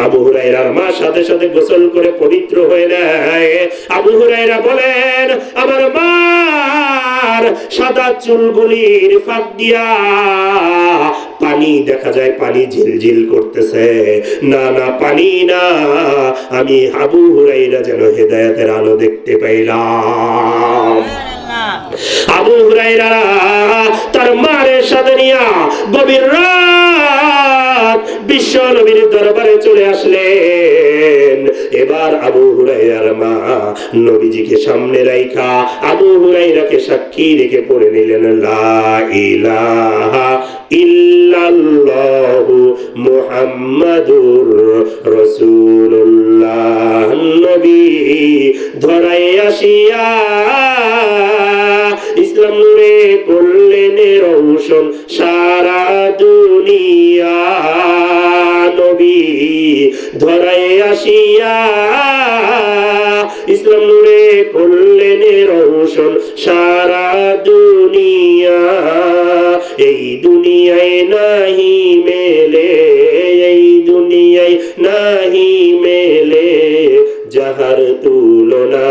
আবু হুরায়রার মা সাথে সাথে গোসল করে পবিত্র হয়ে নেয়। আবু হুরায়রা বলেন, আমার মার সাদা চুলগুলির ফাঁক দিয়া পানি দেখা যায়, পানি ঝিলঝিল করতেছে। না না, পানি না, আমি আবু হুরায়রা যেন হেদায়েতের আলো দেখতে পাইলাম। আবু হুরায়রা তার মায়ের সাথে নিয়া গভীর রাত বিশ্ব নবীর দরবারে চলে আসলেন। এবার আবু হুরায়রার মা নবীজিকে সামনে রাইখা আবু হুরায়রাকে সাক্ষী রেখে পড়ে নিলেন, লা ইলাহা ইল্লাল্লাহু মুহাম্মাদুর রাসূলুল্লাহ। নবী ধরায় আসিয়া ইসলাম নূরে করলেন রৌশন সারা দুনিয়া। নবী ধরায় আসিয়া ইসলাম নূরে করলেন রৌশন সারা দুনিয়া। এই দুনিয়ায় নাহি মেলে, এই দুনিয়ায় নাহি মেলে যাহার তুলনা,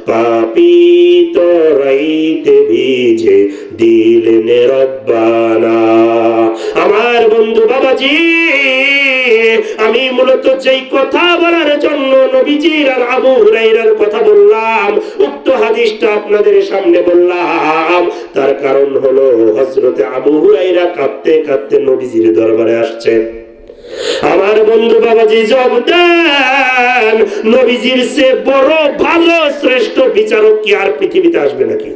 পাপী তরাইতে ভিজে দিলেন রব্বানা। আমার বন্ধু বাবাজি, আমি মূলত যেই কথা বলার জন্য নবীজির আর আবু হুরায়রার কথা বললাম, উক্ত হাদিসটা আপনাদের সামনে বললাম, তার কারণ হলো হযরতে আবু হুরায়রা কাঁদতে কাঁদতে নবীজির দরবারে আসছে। আমার বন্ধু বাবাজি, জবাব দেন, নবীজির চেয়ে বড় ভালো শ্রেষ্ঠ বিচারক কি আর পৃথিবীতে আসবে নাকি?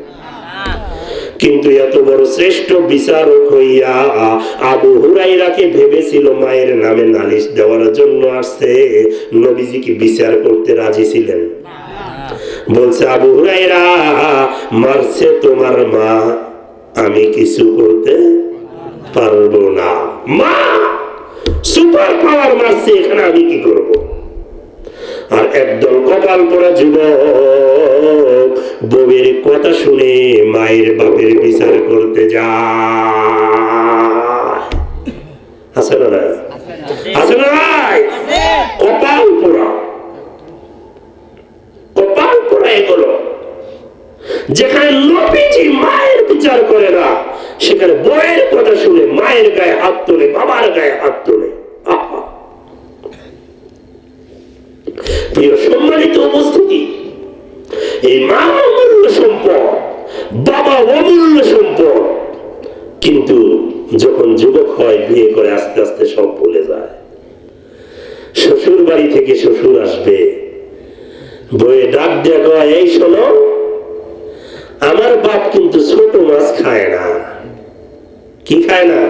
কিন্তু এত বড় শ্রেষ্ঠ বিচারক হইয়া আবু হুরায়রাকে ভেবেছিল মায়ের নামে নালিশ দেওয়ার জন্য আসছে, নবীজি কি বিচার করতে রাজি ছিলেন? বলছে, আবু হুরায়রা, মারছে তোমার মা, আমি কিছু করতে পারবো না। মা সুপার পাওয়ার মারছে, এখানে আমি কি করব? আর একদল কপাল পড়া যুবক বউয়ের কথা শুনে মায়ের বাপের বিচার করতে যায়। আছে না নাই? আছে না নাই? কপাল পোড়া, কপাল পোড়া এগুলো। যেখানে নবীজি মায়ের বিচার করে না, সেখানে বউয়ের কথা শুনে মায়ের গায়ে হাত তোলে, বাবার গায়ে হাত তোলে। প্রিয় সম্মানিত উপস্থিতি, এই মা অমূল্য সম্পদ, বাবা অমূল্য সম্পদ, কিন্তু যখন যুবক হয়, বিয়ে করে আস্তে আস্তে সব ভুলে যায়। শ্বশুর বাড়ি থেকে শ্বশুর আসবে, বউয়ে ডাক দেয়া, এই শোনো, আমার বাপ কিন্তু ছোট মাছ খায় না। কি খায় না?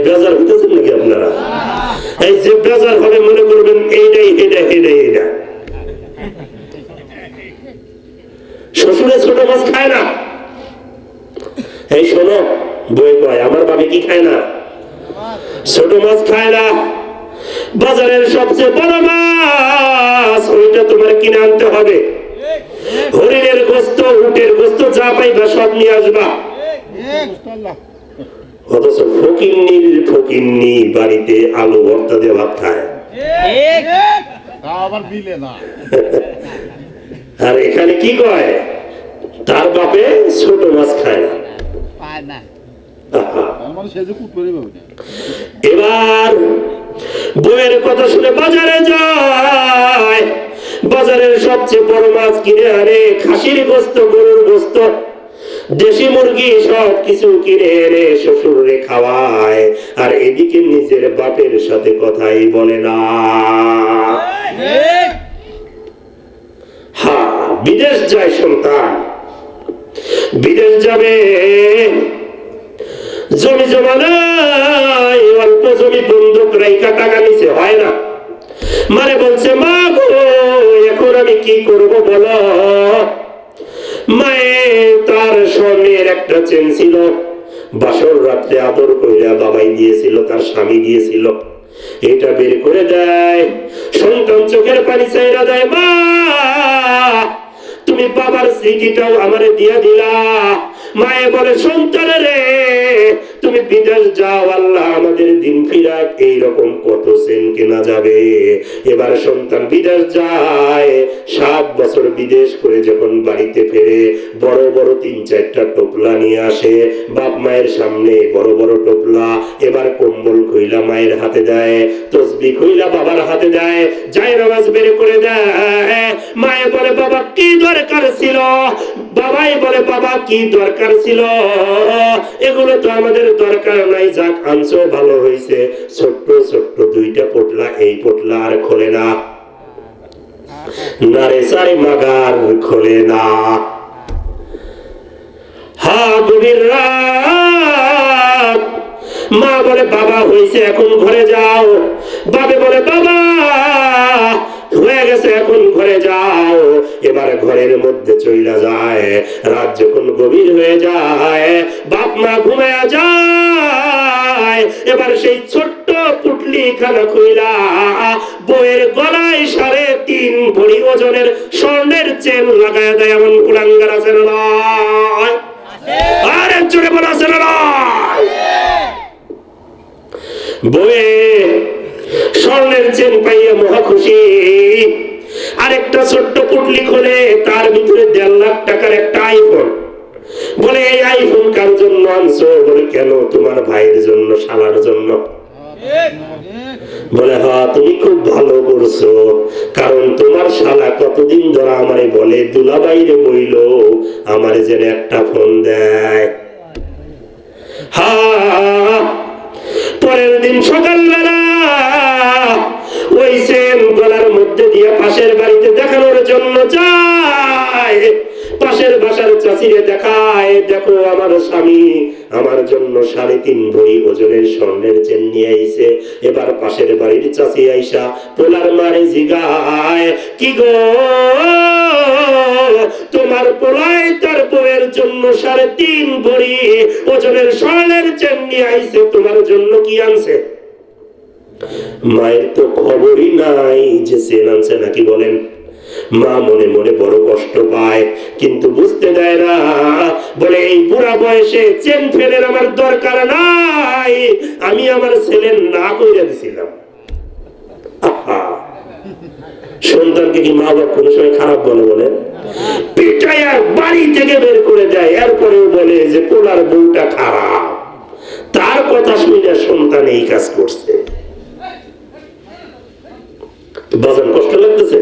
বেজার হইতেছেন নাকি আপনারা? এই যে বেজার হবে মনে করবেন এইটাই এটা এটা এটা। শ্বশুরে ছোট মাছ খায় না। এই শোনো, বই কয় আমার বাবা কি খায় না? ছোট মাছ খায় না। বাজারের সবচেয়ে বড় মাছ ওইটা তোমার কিনে আনতে হবে। হরিণের গোস্ত, উটের গোস্ত যা পাইবা সব নিয়ে আসবা। অথচ ফকিন্নি বাড়িতে আলু ভর্তা দিয়ে ভাত খায়। আর এখানে কি কয়? তার বাপে ছোট মাছ খায় না। এবার বইয়ের কথা শুনে বাজারে যায়। বাজারের সবচেয়ে বড় মাছ কিনে আনে, খাসির গোস্ত, গরুর গোস্ত, দেশি মুরগি সব কিছু কিনে এনে শ্বশুরে খাওয়ায়। আর এদিকে নিজের বাপের সাথে কথাই বলে না। হ্যাঁ, বিদেশ যায় সন্তান, বিদেশ যাবে, জমি জমা নাই, অল্প জমি বন্ধক রাইখা টাকা নিচে হয় না। মানে বলছে মা গো এখন আমি কি করব বলো। মায়ে তার স্বর্ণের একটা চেন ছিল, বাসর রাত্রে আদর কইরা বাবাই দিয়েছিল, তার স্বামী দিয়েছিল, এটা বের করে দেয়। সন্তান চোখের পানি চাইরা দেয়, মা তুমি বাবার স্মৃতিটাও আমারে দিয়া দিলা। মায়ে বলে সন্তান রে তুমি বিদেশ যাও, আল্লাহ আমাদের দিন ফিরাক, এইরকম কত সেন কেনা যাবে। এবার সন্তান বিদেশ যায়, 7 বছর বিদেশ করে যখন বাড়িতে ফেরে বড় বড় 3-4টা টোপলা নিয়ে আসে বাপ মায়ের সামনে, বড় বড় টোপলা। এবার কম্বল কইলা মায়ের হাতে দেয়, তসবিহ কইলা বাবার হাতে দেয়, যায় নামাজ বের করে দেয়। মায়ে বলে বাবা কি দরকার ছিল? বাবাই বলে বাবা কি দরকার ছিল? এগুলো তো আমাদের দরকার নাই, যাক আনছো ভালো হয়েছে। ছোট্ট ছোট্ট 2টা পোটলা, এই পোটলা আর খোলে না, নারে চাই মাগার খোলে না। হা গভীর রাত, মা বলে বাবা হয়েছে এখন ঘরে যাও। বাবে বলে বাবা হয়ে গেছে এখন ঘরে যাও। এবার ঘরের মধ্যে চইলা যায়। রাত যখন গভীর হয়ে যায়, বাপ মা ঘুমায়া যায়। এবার সেই ছোট্ট পুটলি খানা খুইলা বইয়ের গলায় 3.5 ভরি ওজনের স্বর্ণের চেন লাগায় দেয়। এমন কুলাঙ্গার আছে না নয়? আর জোরে বলা আছে না নয়? বইয়ে স্বর্ণের চেন পাইয়া মহা খুশি। আরেকটা ছোট্ট পুটলি খোলে, তার ভিতরে 1.5 লাখ টাকার একটা আইফোন। বলে এই আইফোন কার জন্য আনছো? বলে কেন? তোমার ভাইয়ের জন্য, শালার জন্য। বলে হ্যাঁ তুমি খুব ভালো করছো, কারণ তোমার শালা কতদিন ধরে আমারে বলে দুলাভাইরে বইল আমারে যেন একটা ফোন দেয়। হ্যাঁ, পরের দিন সকালবেলা ওই সেম গলার মধ্যে দিয়ে পাশের বাড়িতে দেখানোর জন্য যায়। পাশের বাসার চাচিরে দেখায়, দেখো আমার স্বামী আমার জন্য 3.5 ভরি ওজনের স্বর্ণের চেন নিয়ে আইছে। এবার পাশের বাড়ির চাচি আইসা পোলার মারে জিগায়, কি গো তোমার পোলাই তার বউয়ের জন্য 3.5 ভরি ওজনের স্বর্ণের চেন নিয়ে আইছে, তোমার জন্য কি আনছে? মায়ের তো খবরই নাই যে চেন আনছে নাকি। বলেন মা মনে মনে বড় কষ্ট পায়, কিন্তু বুঝতে দেয় না। বলে এই বুড়া বয়সে চেন ফেলের আমার দরকার নাই, আমি আমার ছেলে না কইরা দিছিলাম। সন্তানকে কি মা বাবা কোনো সময় খারাপ বলে? বলে পিটাইয়া বাড়ি থেকে বের করে দেয়। এরপরেও বলে যে পোলার বউটা খারাপ। তার কথা শুনে সন্তান এই কাজ করছে। বাজার কষ্ট লাগতেছে?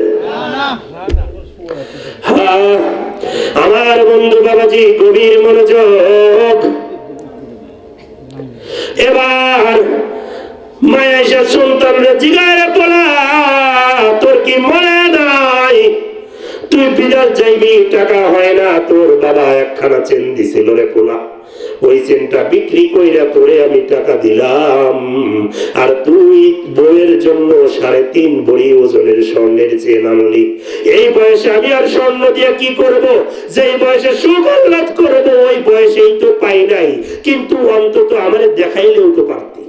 হ্যাঁ, আমার বন্ধু বাবাজি গভীর মনোযোগ। এবার মায়া এসে সন্তানরা জিগায়, পোলা তোর কি মনে নাই তুই বিদেশ যাইবি, টাকা হয় না। তোর বাবা একখানা চেন দিছিল রে পোলা, ওই চেনটা বিক্রি কইরা তোরে আমি টাকা দিলাম, আর তুই বউয়ের জন্য 3.5 ভরি ওজনের স্বর্ণের চেন আনলি। এই বয়সে আমি আর স্বর্ণ দিয়ে কি করব? যেই বয়সে সুখ আহ্লাদ করবো ওই বয়সেই তো পাই নাই, কিন্তু অন্তত আমার দেখাইলেও তো পারতি।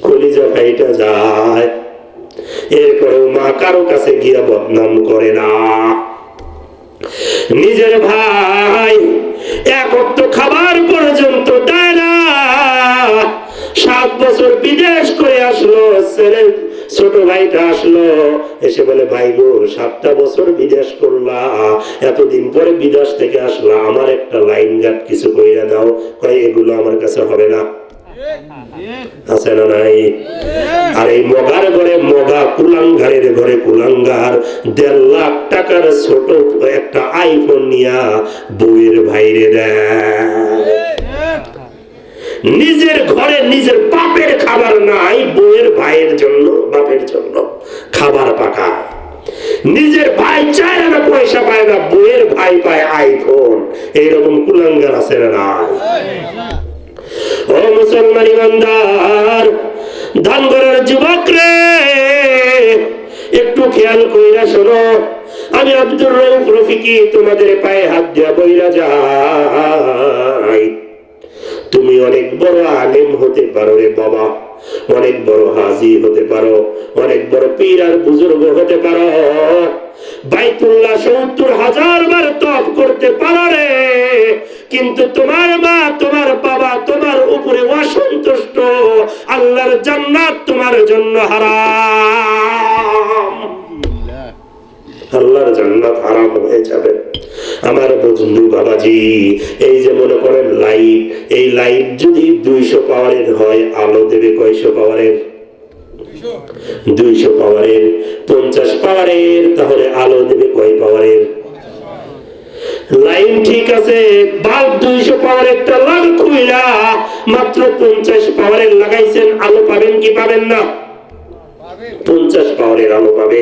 কলিজা ফাইটা যায়। এরপরেও মা কারো কাছে গিয়া বদনাম করে না। নিজের ভাই এক ওয়াক্ত খাবার পর্যন্ত দেয় না। 7 বছর বিদেশ করে আসলো, ছেলে ছোট ভাইটা আসলো, এসে বলে ভাই গো 7টা বছর বিদেশ করলা, এতদিন পরে বিদেশ থেকে আসলা, আমার একটা লাইন গার্ড কিছু কইরা দাও। কয় এগুলো আমার কাছে হবে না। আছে না নাই? আর এই মগার ঘরে মগা, কুলাঙ্গারের ঘরে কুলাঙ্গার 1.5 লাখ টাকার ছোট একটা আইফোন নিয়া বউয়ের ভাইরে দেয়। নিজের ঘরে নিজের বাপের খাবার নাই, বউয়ের ভাইয়ের জন্য বাপের জন্য খাবার পাকা। নিজের ভাই চায় না, পয়সা পায় না, বউয়ের ভাই পায় আইফোন। এইরকম কুলাঙ্গার আছে না নাই? ও মুসলমান ইমানদার, ধানগড়ের যুবক রে, একটু খেয়াল কইরা শোনো। আমি আব্দুর রউফ রফিকি তোমাদের পায়ে হাত দিয়া বইরা যাই। তুমি অনেক বড় আলেম হতে পারো রে বাবা, অনেক বড় হাজী হতে পারো, অনেক বড় পীর আর বুজুর্গ হতে পারো, বাইতুল্লাহ 70,000 বার তওয়াফ করতে পারো রে, কিন্তু তোমার মা তোমার বাবা তোমার উপরে অসন্তুষ্ট, আল্লাহর জান্নাত তোমার জন্য হারাম। আল্লাহর জান্নাত হারাম হয়ে যাবে। আমার বন্ধু বাবাজি, এই যে মনে করেন লাইট, এই লাইট যদি 200 পাওয়ারের হয়, আলো দেবে কয়শো পাওয়ারের? 200 পাওয়ারের। 50 পাওয়ারের, তাহলে আলো দেবে কয় পাওয়ারের? লাইন ঠিক আছে, বাল্ব 200 পাওয়ারেরটা লাল খুইলা মাত্র 50 পাওয়ারের লাগাইছেন, আলো পাবেন কি পাবেন না? 50 পাওয়ারের আলো পাবে।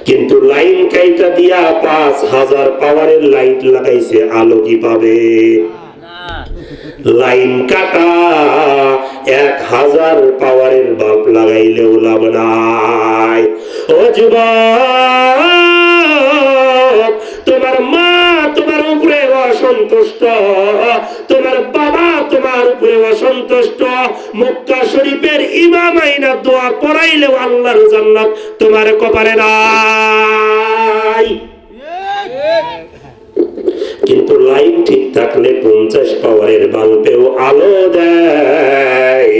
কিন্তু লাইন কাইটা দিয়া 5000 পাওয়ারের লাইট লাগাইছে, আলো কি পাবে? লাইন কাটা 1000 পাওয়ারের বাল্ব লাগাইলেও লাভ নাই। ও যুবক, তোমার মা তোমার উপরে অসন্তুষ্ট, তোমার বাবা তোমার উপরে অসন্তুষ্ট, মক্কা শরীফের ইমাম আইনা দোয়া পড়াইলেও আল্লাহর জান্নাত তোমার কপালে নাই। কিন্তু লাইন ঠিক থাকলে 50 পাওয়ারের বাল্বেও আলো দেয়।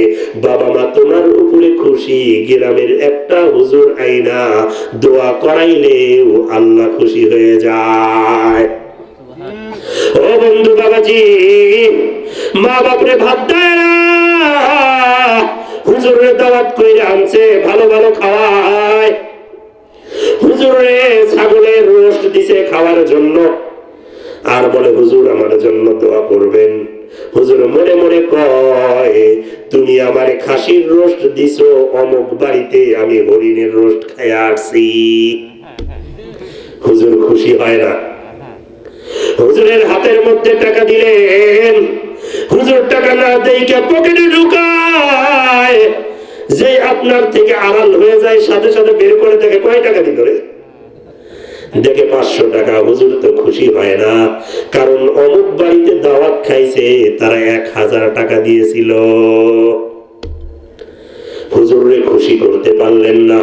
বাবা মা তোমার উপরে খুশি, গ্রামের একটা হুজুর আইনা দোয়া করাইলেও আল্লাহ খুশি হয়ে যায়। ও বন্ধু বাবাজি, মা বাপরে ভাত দেয় না, হুজুরে দাওয়াত কইরা আনছে, ভালো ভালো খাওয়ায়। হুজুরে ছাগলের রোস্ট দিছে খাওয়ার জন্য, আর বলে হুজুর আমার জন্য দোয়া করবেন। হুজুর মনে মনে কয়, তুমি আমারে খাসির রোস্ট দিছো, অমুক বাড়িতে আমি হরিণের রোস্ট খাইয়া আসছি। হুজুর খুশি হয় না। হুজুরের হাতের মধ্যে টাকা দিলেন, হুজুর টাকা না দেইকা পকেটে ঢুকায়, যে আপনার থেকে আড়াল হয়ে যায় সাথে সাথে বের করে দেখে কয় টাকা দিল রে, দেখে 500 টাকা। হুজুর তো খুশি হয় না, কারণ অমুক বাড়িতে দাওয়াত খাইছে, তারা 1000 টাকা দিয়েছিল। হুজুরে খুশি করতে পারলেন না।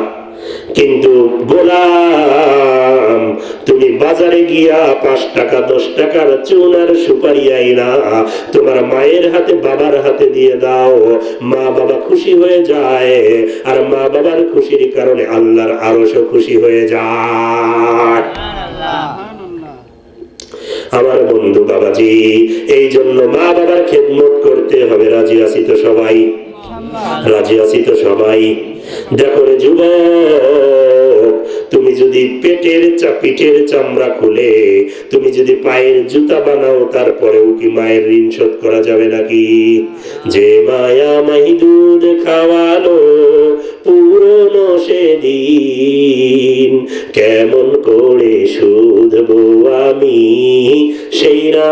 কিন্তু গোলাম, তুমি বাজারে গিয়া 5 টাকা 10 টাকার চুন আর সুপারি আইনা তোমার মায়ের হাতে বাবার হাতে দিয়ে দাও, মা বাবা খুশি হয়ে যায়, আর মা বাবার খুশির কারণে আল্লাহর আরশও খুশি হয়ে যায়। আমার বন্ধু বাবাজি, এই জন্য মা বাবার খেদমত করতে হবে। রাজি আছি তো সবাই? রাজি আছি তো সবাই? দেখো রে যুবক, তুমি যদি পিঠের চামড়া খুলে তুমি যদি পায়ের জুতা বানাও, তারপরেও কি মায়ের ঋণ শোধ করা যাবে নাকি? যে মায়া মাহি দুধ খাওয়ালো, পুরনো সেদিন, কেমন করে শুধবো আমি সেই না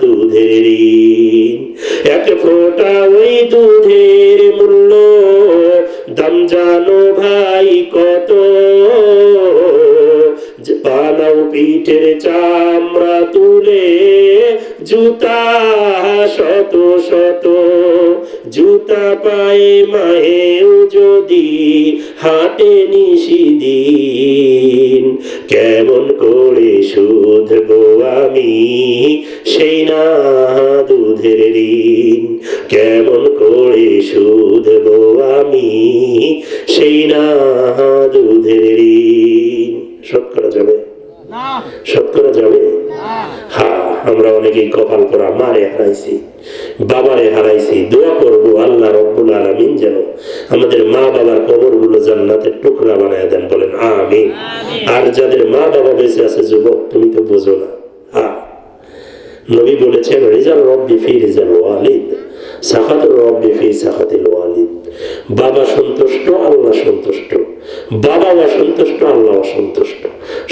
দুধের ঋণ। এক ফোঁটা ওই দুধের মূল্য দাম জানো ভাই কত, বানাও পিঠের চামড়া তুলে জুতা শত শত, জুতা পায়ে মায়েও যদি হাটে নিশিদিন, কেমন করে শুধবো আমি সেই না দুধের ঋণ, কেমন করে শুধবো আমি সেই না দুধের ঋণ। শোধ করা যাবে? শোধ করা যাবে? হ্যাঁ, আমরা অনেকেই কপাল পোড়া মারে হারাইছি, বাবারে হারাইছি। দোয়া করবো আল্লাহ রব্বুল আলামিন যেন আমাদের মা বাবার কবরগুলো জান্নাতের টুকরা বানায় দেন, বলেন আমিন। আর যাদের মা বাবা বেঁচে আছে, যুবক তুমি তো বোঝো না, হ্যাঁ, নবী বলেছেন রিজাল রব্বি ফি রিজাল ওয়ালিদ, সাখাতুর রব্বি ফি সাখাতিল ওয়ালিদ। বাবা সন্তুষ্ট, আল্লাহ সন্তুষ্ট, বাবা অসন্তুষ্ট, আল্লাহ অসন্তুষ্ট।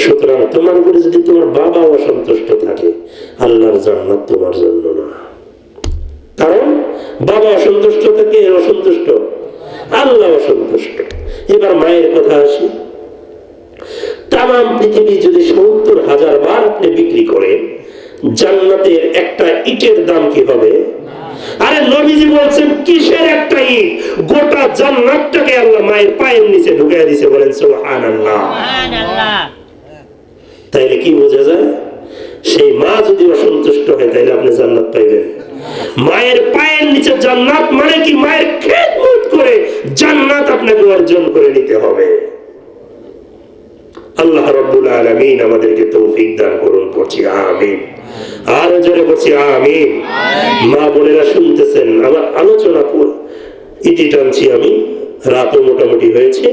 সুতরাং তোমার উপরে যদি তোমার বাবা অসন্তুষ্ট থাকে, আল্লাহর জান্নাত তোমার জন্য না। কারণ বাবা অসন্তুষ্ট থাকে, অসন্তুষ্ট আল্লাহ অসন্তুষ্ট। এবার মায়ের কথা আসি। তাম পৃথিবী যদি ৭০,০০০ বার আপনি বিক্রি করেন, জান্নাতের একটা ইটের দাম কি হবে? আরে নবীজি বলছেন কিসের একটা ইট, গোটা জান্নাতটাকে আল্লাহ মায়ের পায়ের নিচে ঢুকায় দিয়েছে, বলেন সুবহানাল্লাহ। তাইলে কি বোঝা যায়? সেই মা যদি অসন্তুষ্ট হয় তাইলে আপনি জান্নাত পাইবেন। মায়ের পায়ের নিচে জান্নাত মানে কি? মায়ের খেদমত করে জান্নাত আপনাকে অর্জন করে নিতে হবে। আল্লাহ রাব্বুল আলামিন আমাদেরকে তৌফিক দান করুন, পড়ছি আমিন। আর জোরে পড়ছি আমিন। মা বোনেরা শুনতেছেন আমার আলোচনা, ইতি টানছি আমি, রাতও মোটামুটি হয়েছে।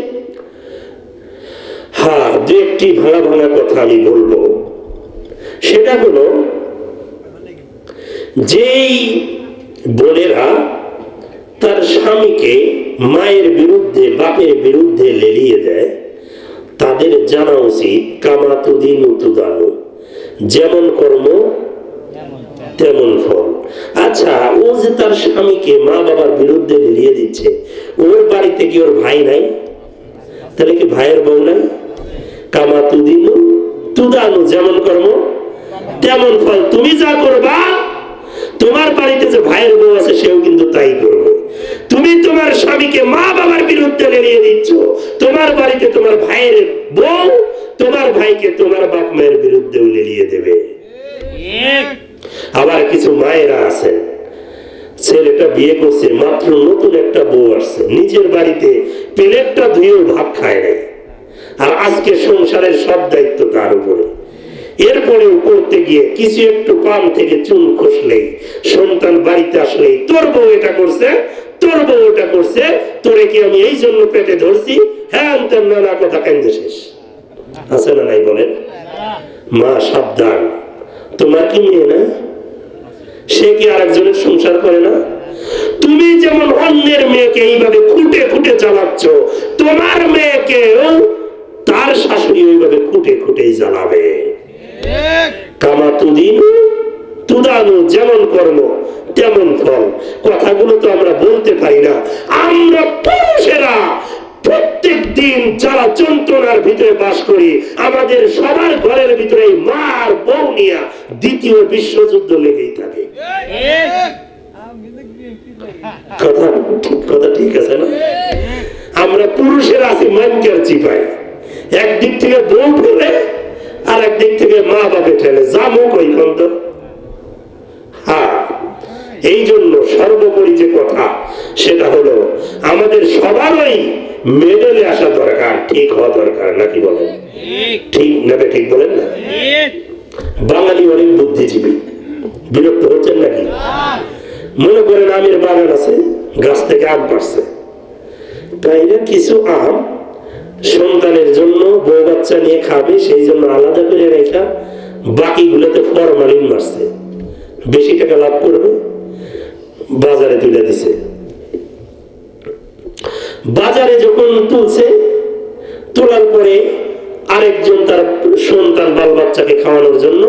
হ্যাঁ, দু একটি ভাঙা ভাঙা কথা আমি বলবো। সেটা হলো, যেই বোনেরা তার স্বামীকে মায়ের বিরুদ্ধে, বাপের বিরুদ্ধে লেলিয়ে দেয়, তাদের জানা উচিত কামা তুদিনু তুদানু, যেমন কর্ম তেমন ফল। আচ্ছা, ও যে তার স্বামীকে মা বাবার বিরুদ্ধে লেলিয়ে দিচ্ছে, ওর বাড়িতে কি ওর ভাই নাই? তাহলে কি ভাইয়ের বউ নাই? কামা তুদিনু তুদানু, যেমন কর্ম তেমন ফল। তুমি যা করবা, তোমার বাড়িতে যে ভাইয়ের বউ আছে সেও কিন্তু তাই করবে। তুমি তোমার স্বামীকে মা বাবার বিরুদ্ধে লেলিয়ে দিচ্ছ, তোমার বাড়িতে তোমার ভাইয়ের বউ তোমার ভাইকে তোমার বাপ মায়ের বিরুদ্ধেও লেলিয়ে দেবে। আবার কিছু মায়েরা আছেন, ছেলেটা বিয়ে করছে, মাত্র নতুন একটা বউ আসছে, নিজের বাড়িতে প্লেটটা ধুয়েও ভাত খায় নাই, আর আজকে সংসারের সব দায়িত্ব তার উপরে। এরপরেও করতে গিয়ে কিছু একটু পান থেকে চুন খসলেই, সন্তান বাড়িতে আসলেই তোর বউ এটা করছে, তোর বউ ওটা করছে, তোরে কি আমি এই জন্য পেটে ধরছি, হ্যাঁ তোর নানা কথা কেন্দ্রে শেষ। আছে না নাই বলেন? মা সাবধান, তোমার কি মেয়ে না? সে কি আরেকজনের সংসার করে না? তুমি যেমন অন্যের মেয়েকে এইভাবে খুঁটে খুঁটে জ্বালাচ্ছ, তোমার মেয়েকেও তার শাশুড়ি ওইভাবে খুঁটে খুঁটেই জ্বালাবে। কামা তুদিনু তুদানু, যেমন কর্ম তেমন ফল। কথাগুলো তো আমরা বলতে পারি না। আমরা পুরুষেরা প্রত্যেক দিন যারা যন্ত্রণার ভিতরে বাস করি, আমাদের সবার ঘরের ভিতরে মা আর বউ নিয়ে দ্বিতীয় বিশ্বযুদ্ধ লেগেই থাকে। কথা ঠিক আছে না? আমরা পুরুষেরা আছি মানকার চিপায়, একদিক থেকে বউ ফেলে আর একদিক থেকে মা বাপে ঠেলে, জামুক ওই খন্দ। হ্যাঁ, এই জন্য সর্বোপরি যে কথা সেটা হলো, আমাদের সবারই মেডেলে আসা দরকার, ঠিক হওয়া দরকার, নাকি বলেন? ঠিক নাকি ঠিক বলেন না? বাঙালি অনেক বুদ্ধিজীবী, বিরক্ত হচ্ছেন নাকি? মনে করেন আমের বাগান আছে, গাছ থেকে আম পাড়ছে, তাই না কিছু আম সন্তানের জন্য বউ বাচ্চা নিয়ে খাবে, সেই জন্য আলাদা করে রেখা বাকিগুলোতে ফরমালিন মারছে, বেশি টাকা লাভ করবে, বাজারে তুলে দিছে। বাজারে যখন তুলছে, তোলার পরে আরেকজন তার সন্তান বাল বাচ্চাকে খাওয়ানোর জন্য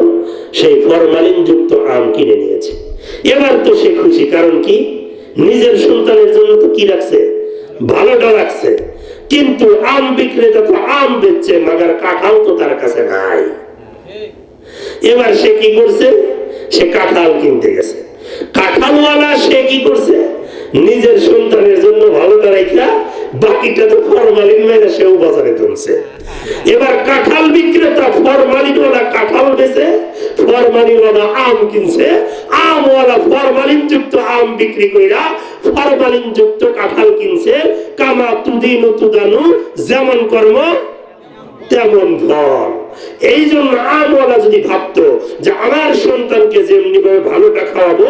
সেই ফরমালিন যুক্ত আম কিনে নিয়েছে। এবার তো সে খুশি, কারণ কি নিজের সন্তানের জন্য তো কি রাখছে, ভালোটা রাখছে। কিন্তু আম বিক্রেতা তো আম বেচছে, মাগার কাঁঠাল তো তার কাছে নাই। এবার সে কি করছে, সে কাঁঠাল কিনতে গেছে। কাঁঠালওয়ালা সে কি করছে, নিজের সন্তানের জন্য ভালোটা রাখা, বাকিটা তো ফরমালিন মেরে সেও বাজারে তুলছে। এবার কাঁঠাল বিক্রেতা ফরমালিনওয়ালা কাঁঠাল বেচে, ফরমালিনওয়ালা আম কিনছে, আমওয়ালা ফরমালিন যুক্ত আম বিক্রি কইরা ফরমালিন যুক্ত কাঁঠাল কিনছে। কামা তুদিনু তুদানু, যেমন কর্ম তেমন ফল। এই জন্য আমওয়ালা যদি ভাবতো যে আমার সন্তানকে যেমনি ভাবে ভালোটা খাওয়াবো,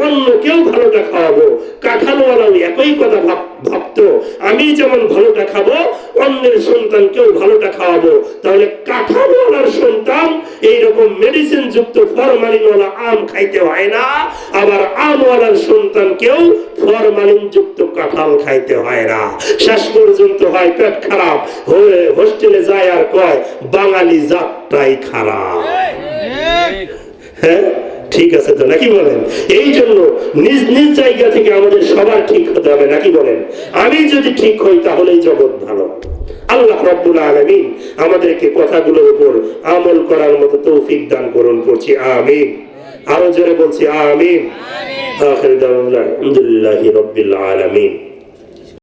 অন্য কেউ ভালোটা খাওয়াবো, কাঁঠালওয়ালাও একই কথা ভাবতো আমি যেমন ভালোটা খাবো, অন্যের সন্তানকেও ভালোটা খাওয়াবো, তাহলে কাঁঠালওয়ালার সন্তান এইরকম মেডিসিন যুক্ত ফরমালিনওয়ালা আম খাইতে হয় না, আবার আমওয়ালার সন্তানকেও ফরমালিন যুক্ত কাঁঠাল খাইতে হয় না। শেষ পর্যন্ত হয় পেট খারাপ হয়ে হোস্টেলে যায় আর কয় বাঙালি জাতটাই খারাপ। হ্যাঁ ঠিক আছে তো, নাকি বলেন? এই জন্য নিজ নিজ জায়গা থেকে আমাদের সবার ঠিক হতে হবে, নাকি বলেন? আমি যদি ঠিক হই তাহলেই জগৎ ভালো। আল্লাহ রাব্বুল আলামিন আমাদেরকে কথাগুলোর উপর আমল করার মতো তৌফিক দান করুন, পড়ছি আমিন। আরো জোরে বলছি আমিন। আখির দাওয়ানা আলহামদুলিল্লাহি রাব্বিল আলামিন।